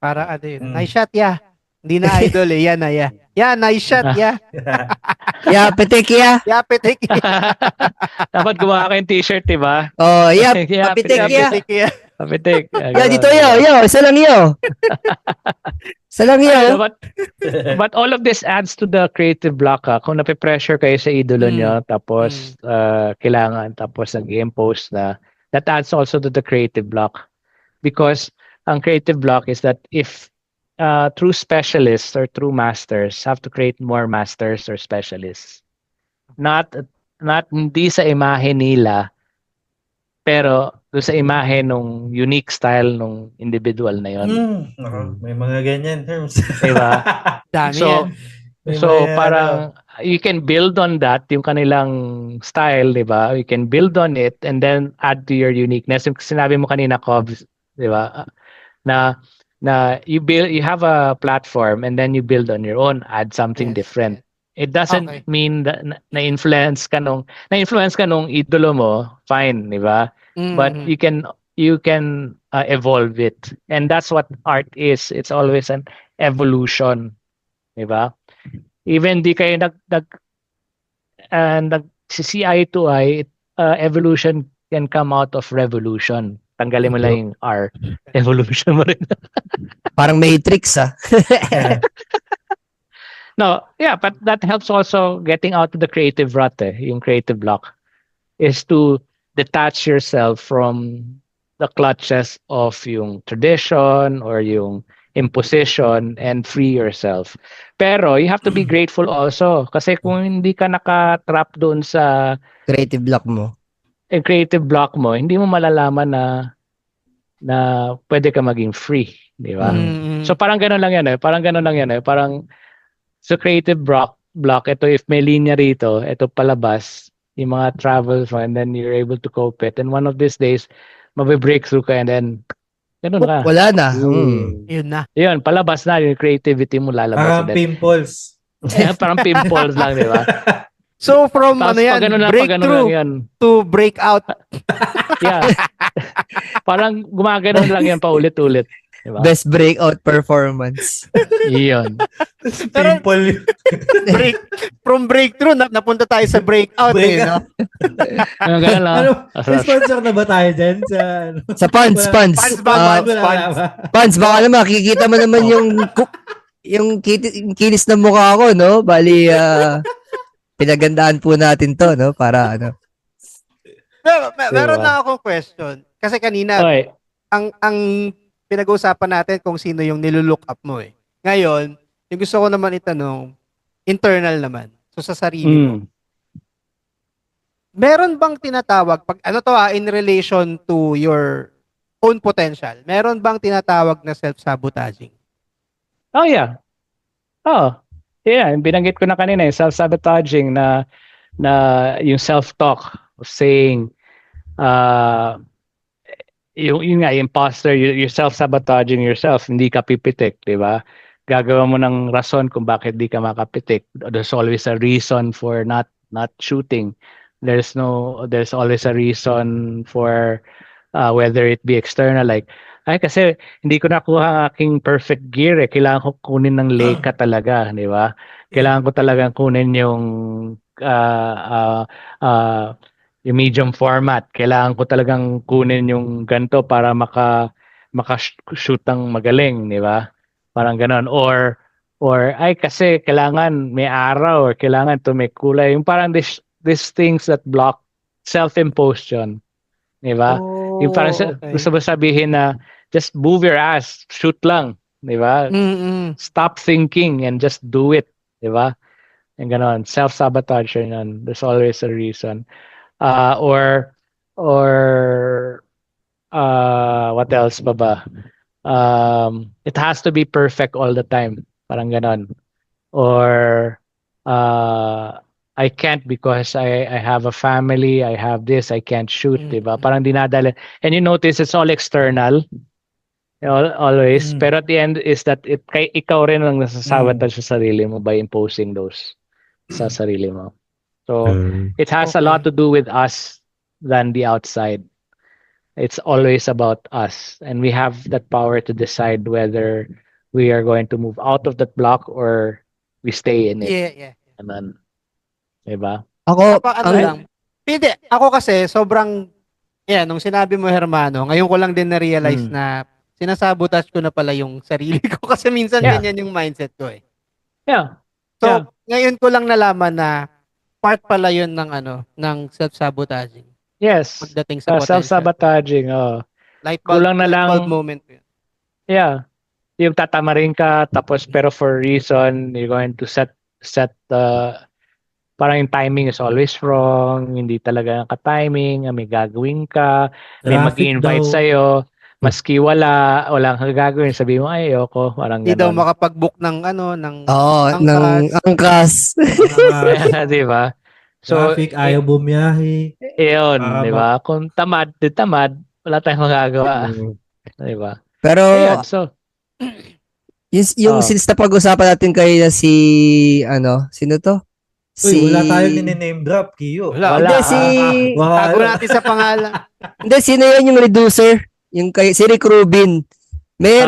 Para ano yun. Nice shot, yeah. Hindi na idol eh. Yan na, yeah. Yeah, nice shot, yeah. Yeah, pitik, yeah. Yeah, pitik. Dapat gumawa ka yung t-shirt, di ba? Oh, yeah, Yeah, papitik, Yeah, yeah. pitik, yeah. Papitik. Yeah, dito, yo. Isa lang, yo. Isa lang, yo. But all of this adds to the creative block. Kung nape-pressure kayo sa idolo nyo, tapos kailangan, tapos nag-impose na, that adds also to the creative block. Because ang creative block is that if true specialists or true masters have to create more masters or specialists. Not hindi sa imahe nila, pero doon sa imahe nung unique style nung individual na yon. May mga ganyan terms. Diba? Dami So, yan. so parang you can build on that, yung kanilang style, diba? You can build on it and then add to your uniqueness. Yung sinabi mo kanina, Cobs, diba? Na you have a platform and then you build on your own, add something different. It doesn't mean that na-influence ka nung idolo mo, fine, di ba? But you can evolve it. And that's what art is. It's always an evolution, di ba? Even di kayo si eye to eye, evolution can come out of revolution. Tanggalin mo lang yung R. Evolution mo rin. Parang Matrix, No, yeah, but that helps also getting out of the creative rut, yung creative block, is to detach yourself from the clutches of yung tradition or yung imposition and free yourself. Pero you have to be grateful also kasi kung hindi ka naka-trap doon sa creative block mo, hindi mo malalaman na pwede ka maging free, di ba? So parang gano'n lang yan Parang so creative block, ito if may linya rito, ito palabas, yung mga travels mo, and then you're able to cope it. And one of these days, mabe-breakthrough ka and then ganun ka. Wala na. Yun na. Yun, palabas na yung creativity mo lalabas. Parang pimples. Parang pimples lang, di ba? So from breakthrough to breakout. Yeah. Parang gumaganon lang yan paulit-ulit. Diba? Best breakout performance. Iyon. Pimple. From breakthrough, napunta tayo sa breakout. No? Ganun lang. May sponsor na ba tayo dyan? Sa Pans. Pans, baka naman, makikita mo naman yung kinis ng mukha ko, no? Bali, pinagandaan po natin to, no? Para ano. Meron na akong question. Kasi kanina, ang pinag-uusapan natin kung sino yung nilulook up mo eh. Ngayon, yung gusto ko naman itanong, internal naman. So sa sarili mo. Meron bang tinatawag, in relation to your own potential, meron bang tinatawag na self-sabotaging? Oh, yeah. Oh, yeah. Binanggit ko na kanina, self-sabotaging na yung self-talk of saying, yung imposter, you're self-sabotaging yourself, hindi ka pipitik, di ba? Gagawa mo ng rason kung bakit di ka makapitik. There's always a reason for not shooting. There's always a reason for whether it be external, like, kasi hindi ko nakuha ang aking perfect gear kailangan ko kunin ng Leica talaga, di ba? Kailangan ko talagang kunin yung yung medium format. Kailangan ko talagang kunin yung ganito para maka-shoot ang magaling, di ba? Parang ganon. Or kasi kailangan may araw or kailangan to may kulay. Yung parang these things that block self-imposed yun. Di ba? Yung parang gusto mo sabihin na just move your ass, shoot lang. Di ba? Stop thinking and just do it. Di ba? Yung ganon. Self-sabotage yun. There's always a reason. Or what else ba? It has to be perfect all the time. Parang ganon. Or I can't because I have a family, I have this, I can't shoot, diba? Parang dinadala. And you notice it's all external. Always. Pero at the end is that ikaw rin ang nasasabotage sa sarili mo by imposing those sa sarili mo. So, it has a lot to do with us than the outside. It's always about us, and we have that power to decide whether we are going to move out of that block or we stay in it. Yeah. Ganun. Diba? Ako, Ano lang. Hindi, ako kasi sobrang, nung sinabi mo, Hermano, ngayon ko lang din na-realize na sinasabotage ko na pala yung sarili ko kasi minsan ganyan yung mindset ko eh. Yeah. So, ngayon ko lang nalaman na part pala yun ng self-sabotaging. Yes. Pagdating sa potential. Self-sabotaging. Kulang na lang. Light bulb moment ko yun. Yeah. Yung tatamarin ka, tapos pero for a reason, you're going to set parang yung timing is always wrong, hindi talaga ka-timing, may gagawin ka, may mag-invite sa'yo, maski walang kang gagawin, sabi mo, ay, ayoko, parang hindi daw ganon. makapag-book ng ng angkas. Di ba? So, Traffic, ayaw bumiyahe. yun, di ba? Kung tamad, wala tayong magagawa. Di ba? Pero, Ayan, so, yung since napag-usapan natin kayo na sino to? Uy, wala tayong nini-name drop, Kiyo. Wala. Hindi, tago natin sa pangalan. Hindi, sino yan yung reducer? Si Rick Rubin. May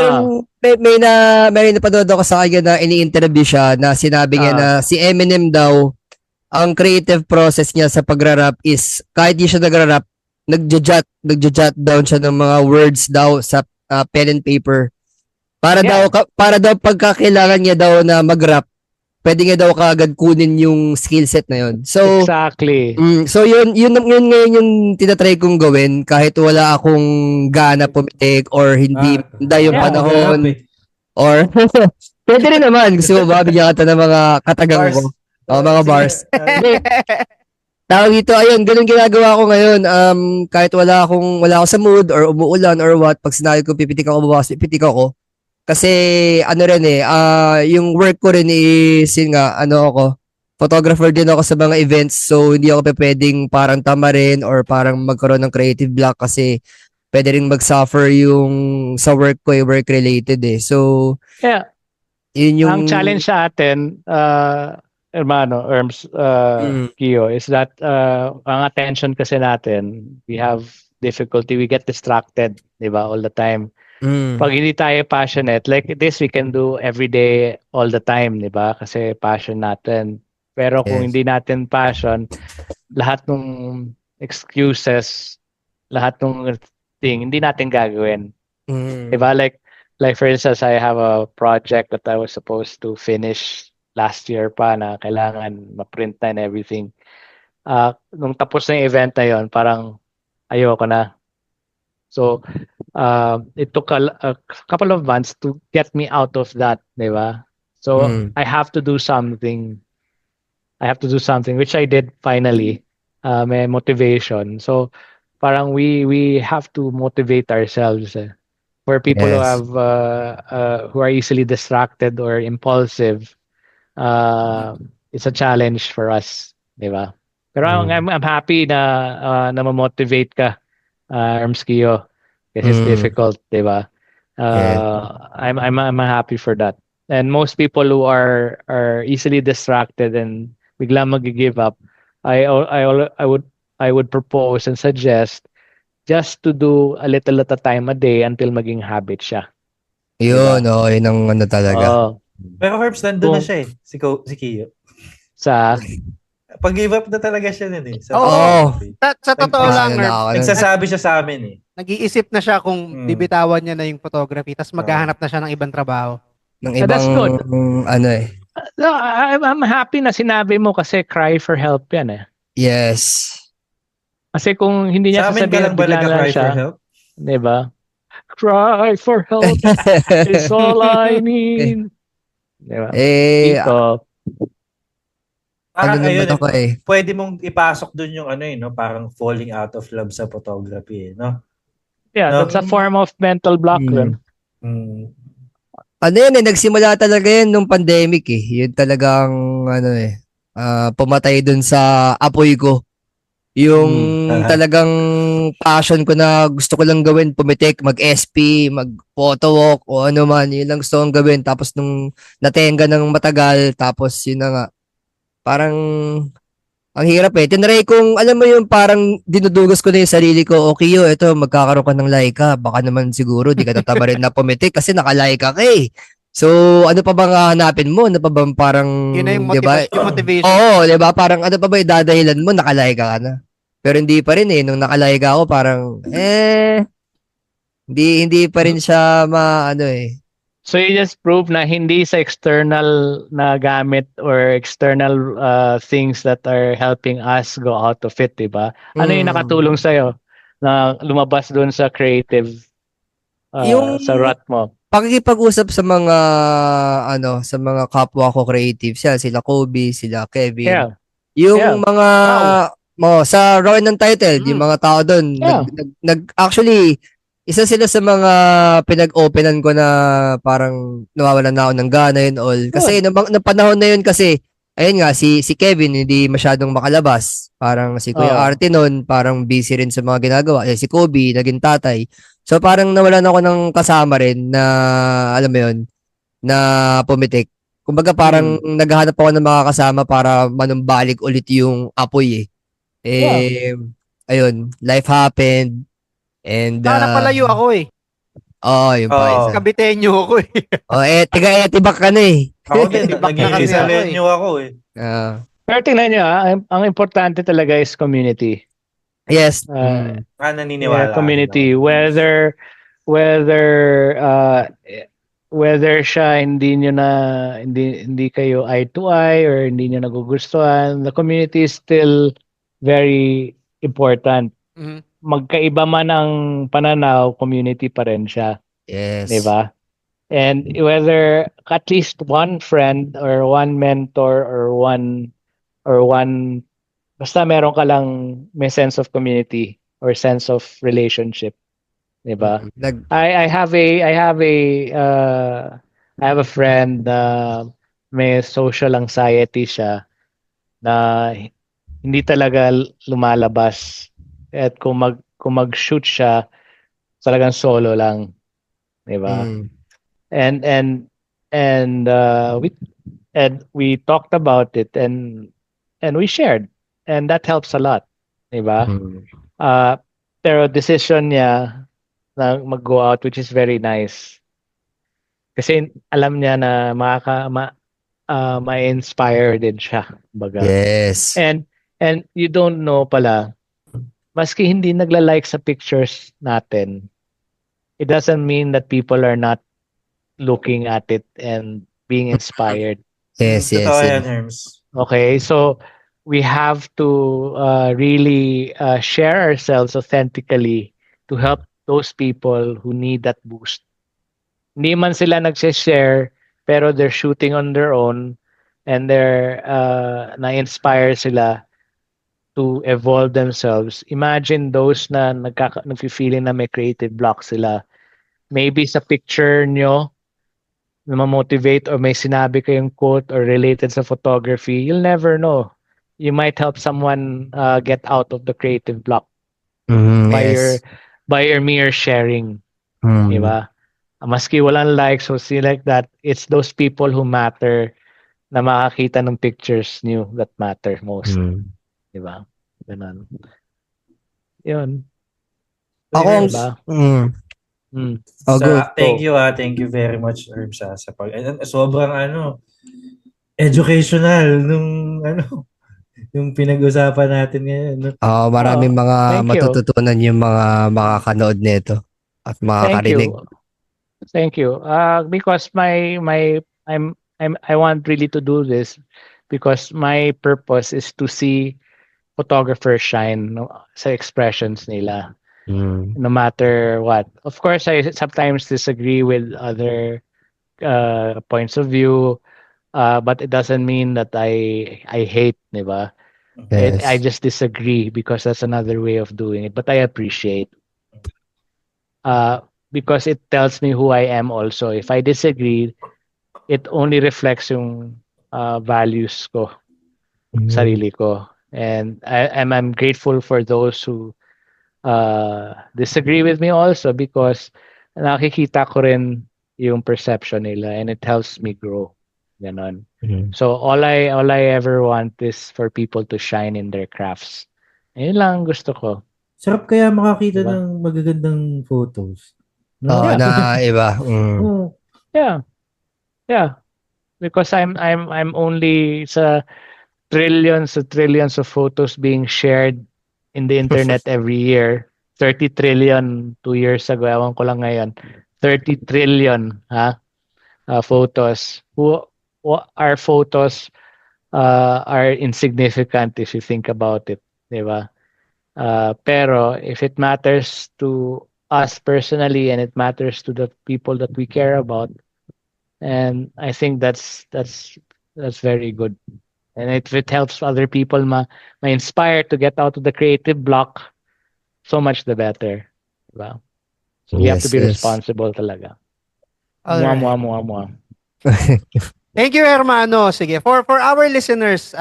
napanood ako sa kanya na ini-interview siya na sinabi niya na si Eminem daw, ang creative process niya sa pagra-rap is kahit di siya nagra-rap, nagja-jot down siya ng mga words daw sa pen and paper. Para daw pagkakailangan niya daw na mag-rap, pwede nga daw kaagad kunin yung skill set na yun. So, exactly. So yun ngayon yung tinatry kong gawin kahit wala akong gana pumitik or hindi yung panahon. Or, pwede rin naman. Gusto mo ba, bigyan ka ng mga katagang ko. Mga bars. Tawag dito, ayun, ganun ginagawa ko ngayon. Kahit wala ako sa mood or umuulan or what, pag sinabi ko pipitik ako, pipitik ako. Kasi yung work ko rin is ako, photographer din ako sa mga events, so hindi ako pwedeng parang tamarin or parang magkaroon ng creative block kasi pwede rin mag-suffer yung sa work ko, work related eh. So, yun yung ang challenge sa atin, Hermano, Kiyo, is that ang attention kasi natin, we have difficulty, we get distracted, di ba, all the time. Pag hindi tayo passionate, like this, we can do every day, all the time, di ba? Kasi passion natin. Pero kung hindi natin passion, lahat ng excuses, lahat ng thing, hindi natin gagawin. Di ba? Like for instance, I have a project that I was supposed to finish last year pa na kailangan ma-print na and everything. Nung tapos na yung event na yun, parang ayoko na. So, it took a couple of months to get me out of that, di ba? So, I have to do something. Which I did finally. May motivation. So, parang we have to motivate ourselves. For people who have who are easily distracted or impulsive, it's a challenge for us, di ba? Pero I'm happy na ma-motivate ka. Armskio, kasi it's difficult, di ba? I'm happy for that. And most people who are easily distracted and bigla mag-give up, I would propose and suggest just to do a little at a time a day until maging habit siya. Yun, yun ang talaga. Pero Herbs, nandun na siya eh, si Kiyo. Sa pag-give up na talaga siya nun eh. Sa totoo lang, nagsasabi siya sa amin eh. Nag-iisip na siya kung bibitawan niya na yung photography tapos maghahanap na siya ng ibang trabaho. Ng ibang, No, I'm happy na sinabi mo kasi cry for help yan eh. Yes. Kasi kung hindi niya sasabihin, bigla na siya. Diba? Cry for help is all I need. Diba? Dito, parang pwede mong ipasok dun yung parang falling out of love sa photography, no? Yeah, that's a form of mental block rin. Nagsimula talaga yun nung pandemic eh. Yun talagang, pumatay dun sa apoy ko. Yung talagang passion ko na gusto ko lang gawin, pumitik, mag-SP, mag-photo walk, o ano man, yun lang gusto kong gawin. Tapos nung natenga ng matagal, tapos yun na nga, parang Ang hirap eh. Tinry kong, alam mo yung parang dinudugas ko na yung sarili ko, okay ito, magkakaroon ka ng Laika. Baka naman siguro di ka tatama rin na pumitik kasi naka-Laika ka eh. So, ano pa bang hahanapin mo? Ano pa bang parang, Yun na yung di ba? yung motivation. Oo, di ba? Parang ano pa ba idadahilan mo? Naka-Laika ka na. Pero hindi pa rin eh. Nung naka-Laika ako, parang, hindi pa rin siya ano eh. So you just prove na hindi sa external na gamit or external things that are helping us go out of it, diba? Ano yung nakatulong sa'yo na lumabas doon sa creative Yung sa rut mo? pakikipag-usap sa mga sa mga kapwa ko creative sila Kobe, sila Kevin. Yeah. Yung mga sa Rowan ng Title, yung mga tao doon actually isa sila sa mga pinag-openan ko na parang nawawalan na ako ng gana yun all. Kasi nung panahon na yun kasi ayun nga si Kevin hindi masyadong makalabas. Parang si Kuya Arte noon parang busy rin sa mga ginagawa. Si Kobe naging tatay. So parang nawalan ako ng kasama rin na alam mo yun na pumitik. Kumbaga parang naghahanap ako ng mga kasama para manumbalik ulit yung apoy eh. Ayun, life happened. And napalayo ako eh. Yung pa isa. Kabitenyo ako eh. Tiga-etibak ka na eh. Ako din, nag-Rizaleño ako eh. Pero tingnan nyo ang importante talaga is community. Yes. Naniniwala. Community. Whether siya hindi kayo eye to eye or hindi nyo nagugustuhan, the community is still very important. Mm-hmm. Magkaiba man ang pananaw, community pa rin siya. Yes. Diba? And whether at least one friend or one mentor or one basta meron ka lang may sense of community or sense of relationship. Diba? I have a friend na may social anxiety siya na hindi talaga lumalabas. At kung mag-shoot siya, talagang solo lang, 'di ba? And we talked about it and we shared, and that helps a lot, 'di ba? Pero decision niya na mag-go out, which is very nice. Kasi alam niya na ma-inspire din siya, baga. Yes. And you don't know pala, maski hindi nagla-like sa pictures natin, it doesn't mean that people are not looking at it and being inspired. Yes. Okay, so we have to really share ourselves authentically to help those people who need that boost. Hindi man sila nag-share, pero they're shooting on their own and they're na-inspire sila to evolve themselves. Imagine those na nag-feeling na may creative block sila. Maybe sa picture nyo, na ma-motivate or may sinabi kayong quote or related sa photography, you'll never know. You might help someone get out of the creative block by your mere sharing. Diba? Maski walang likes or see like that, it's those people who matter na makakita ng pictures niyo that matter most. Diba? Ganun. Yun. Ako, diba? Thank you very much, Herb, sa sobrang educational yung pinag-usapan natin ngayon. Maraming mga matututunan yung mga makakanood nito at makakarinig. Thank you. Because I want really to do this because my purpose is to see photographers shine sa expressions nila. No matter what. Of course, I sometimes disagree with other points of view, but it doesn't mean that I hate, diba? Yes. I just disagree because that's another way of doing it. But I appreciate. Because it tells me who I am also. If I disagree, it only reflects yung values ko, sarili ko. And I'm grateful for those who disagree with me also because nakikita ko rin yung perception nila and it helps me grow. Ganon. So all I ever want is for people to shine in their crafts. Ayun lang ang gusto ko. Sarap kaya makakita Diba? ng magagandang photos. Oo, No? na iba. Oo. Yeah. Yeah. Because I'm only sa trillions of photos being shared in the internet every year. 30 trillion 2 years ago. Ewan ko lang ngayon. 30 trillion photos. Our photos are insignificant if you think about it. Diba? Pero if it matters to us personally and it matters to the people that we care about, and I think that's very good. And if it helps other people ma-inspire to get out of the creative block, so much the better. Diba? So we have to be responsible talaga. Alright. Mwah. Thank you, Hermano. Sige, for our listeners,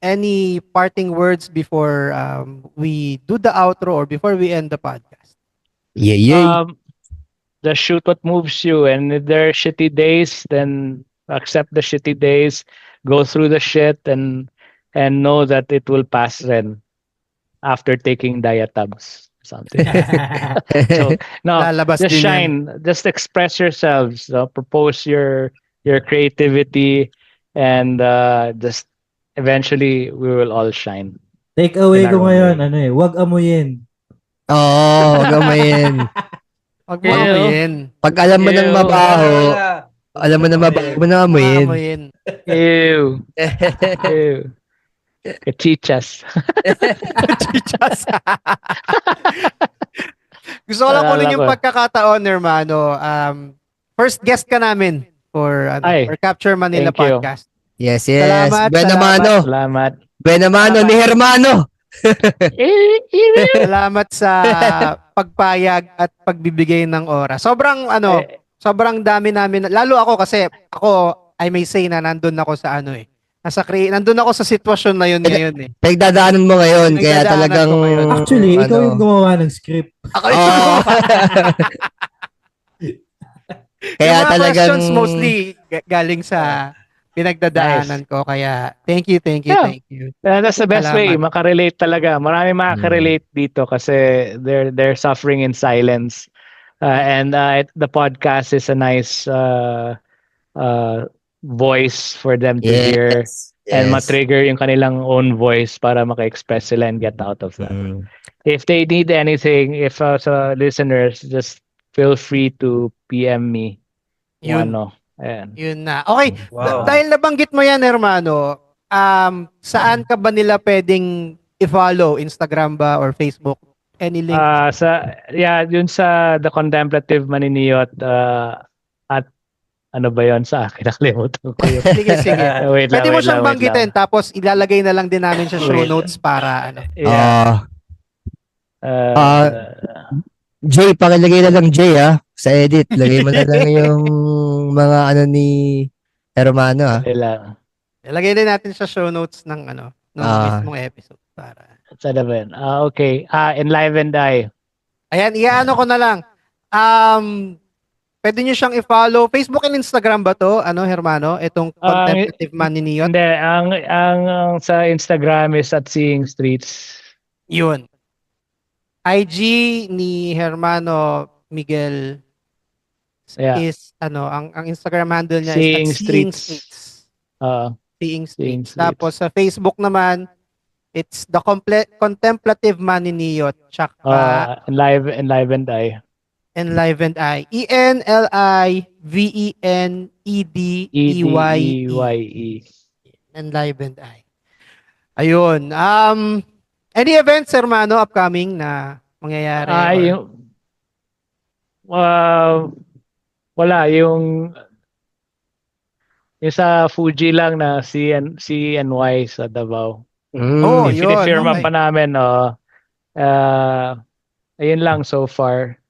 any parting words before we do the outro or before we end the podcast? Yeah. Just shoot what moves you, and if there are shitty days, then accept the shitty days, go through the shit, and know that it will pass then after taking diatabs. Something. So no, Lalabas just din yan. shine, just express yourselves, propose your creativity, and just eventually we will all shine. Take away In our ko own ngayon, way. wag amuyin. Oo, gamayin. Huwag mo amuyin. Pag alam mo ng Ew. mabaho, alam mo na mabaho mo na amuyin. Amuyin. Ew. Ew. Kachichas. Chichas. Gusto ko lang kunin yung pagkakataon, Hermano. First guest ka namin for Capture Manila thank you. Podcast. Yes. Salamat. Benamano ni Hermano. Salamat sa pagpayag at pagbibigay ng oras. Sobrang dami namin, lalo ako kasi ako, I may say na nandun ako sa nandun ako sa sitwasyon na yun ngayon eh. Pagdadaanan mo ngayon, kaya Pinagdadaanan talagang... ko ngayon. Actually, ikaw yung gumawa ng script. Ako yung gumawa. Kaya yung mga talagang... questions mostly galing sa pinagdadaanan ko. Kaya thank you. That's the best way. Salamat. Makarelate talaga. Marami makakarelate dito kasi they're suffering in silence. And the podcast is a nice voice for them to hear and matrigger yung kanilang own voice para maka-express sila and get out of that. If they need anything, if listeners, just feel free to PM me. Yun. Ayan. Yun na. Okay, Wow. dahil nabanggit mo yan, Hermano, saan ka ba nila pwedeng i-follow? Instagram ba or Facebook? Any link? Yun sa The Contemplative Maniniyot at ano ba yun sa akin? Nakalimutan ko yun. Sige. Pwede mo siyang wait banggitin lang. tapos ilalagay na lang din namin sa show notes para Yeah. Jay, pakilagay na lang Jay sa edit. Lagay mo na lang yung mga ni Hermano Ilalagay din natin sa show notes ng mismong episode para. Sana ba yun? Okay. Enlive and Die. Ayan, iyaano ko na lang. Pwede nyo siyang i-follow. Facebook and Instagram ba to? Hermano? Itong Contemplative Maniniyot? Hindi. Ang sa Instagram is at Seeing Streets. Yun. IG ni Hermano Miguel is ang Instagram handle niya Seeing is at Seeing Streets. Seeing Seeing Streets. Tapos sa Facebook naman, it's the Contemplative Maniniyot. Tsaka Enlive and Die. Enlive and I. ENLIVENEDEYE. Enlive and I. Ayun. Any events, Hermano, upcoming na mangyayari? Wala. Yung sa Fuji lang na CNY sa Davao. Yun. Pinifirma pa namin. Ayun lang so far.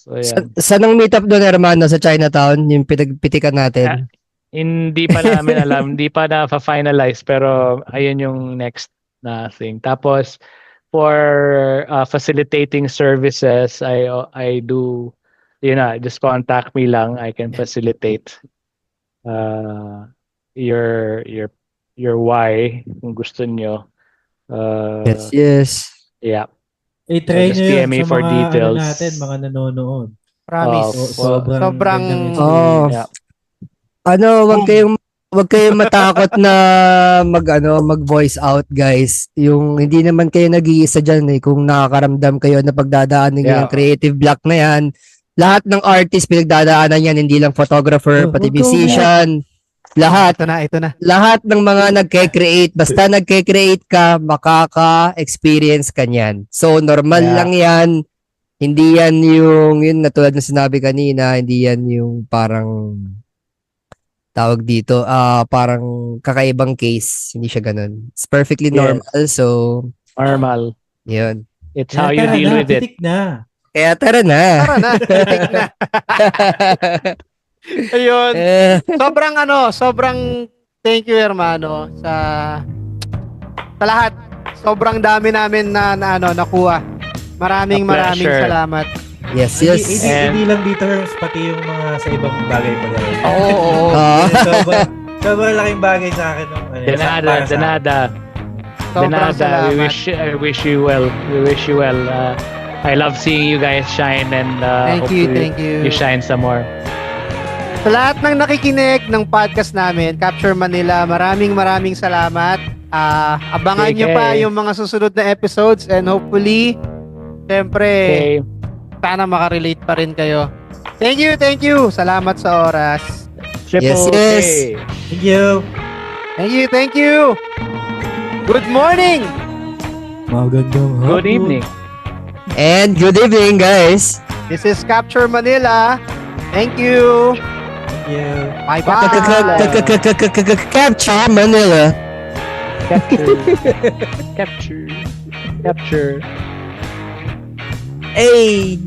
So, saan ang meetup doon, Hermano? Sa Chinatown? Yung pinagpitikan natin? Hindi pa namin alam. Hindi pa na-finalize. Pero ayun yung next na thing. Tapos, for facilitating services, I do, just contact me lang. I can facilitate your why kung gusto nyo. Yes. Yeah. I-try Just nyo yun PM me sa for mga details. natin, mga nanonood. Promise. Sobrang gandang Oh, experience. Yeah. wag kayong matakot na mag voice out, guys. Yung hindi naman kayo nag-iisa diyan eh kung nakakaramdam kayo na pagdadaanan niyo yung creative block na yan. Lahat ng artist pinagdadaanan yan, hindi lang photographer, pati musician. Lahat. Ito na. Lahat ng mga nagke-create, basta nagke-create ka, makaka-experience ka niyan. So, normal lang yan. Hindi yan yun na tulad ng sinabi kanina, hindi yan yung parang tawag dito, parang kakaibang case. Hindi siya ganun. It's perfectly normal. So, normal. Yun. It's how you deal with it. Pitik na. Kaya tara na. Titik na. Ayun. Sobrang thank you, hermano, sa lahat. Sobrang dami namin na nakuha. Maraming salamat. Yes. Hindi lang dito, Herms, pati yung mga sa ibang bagay-bagay. Oo. Sobrang laking bagay sa akin. Denada. I wish you well. I love seeing you guys shine and thank you. You shine some more. Sa lahat ng nakikinig ng podcast namin, Capture Manila, maraming salamat. Abangan nyo pa yung mga susunod na episodes and hopefully, siyempre, sana makarelate pa rin kayo. Thank you. Salamat sa oras. Yes. Thank you. Good morning. Magandang hapon. Good evening. And good evening, guys. This is Capture Manila. Thank you. Bye-bye. Capture Manila. Capture. Hey.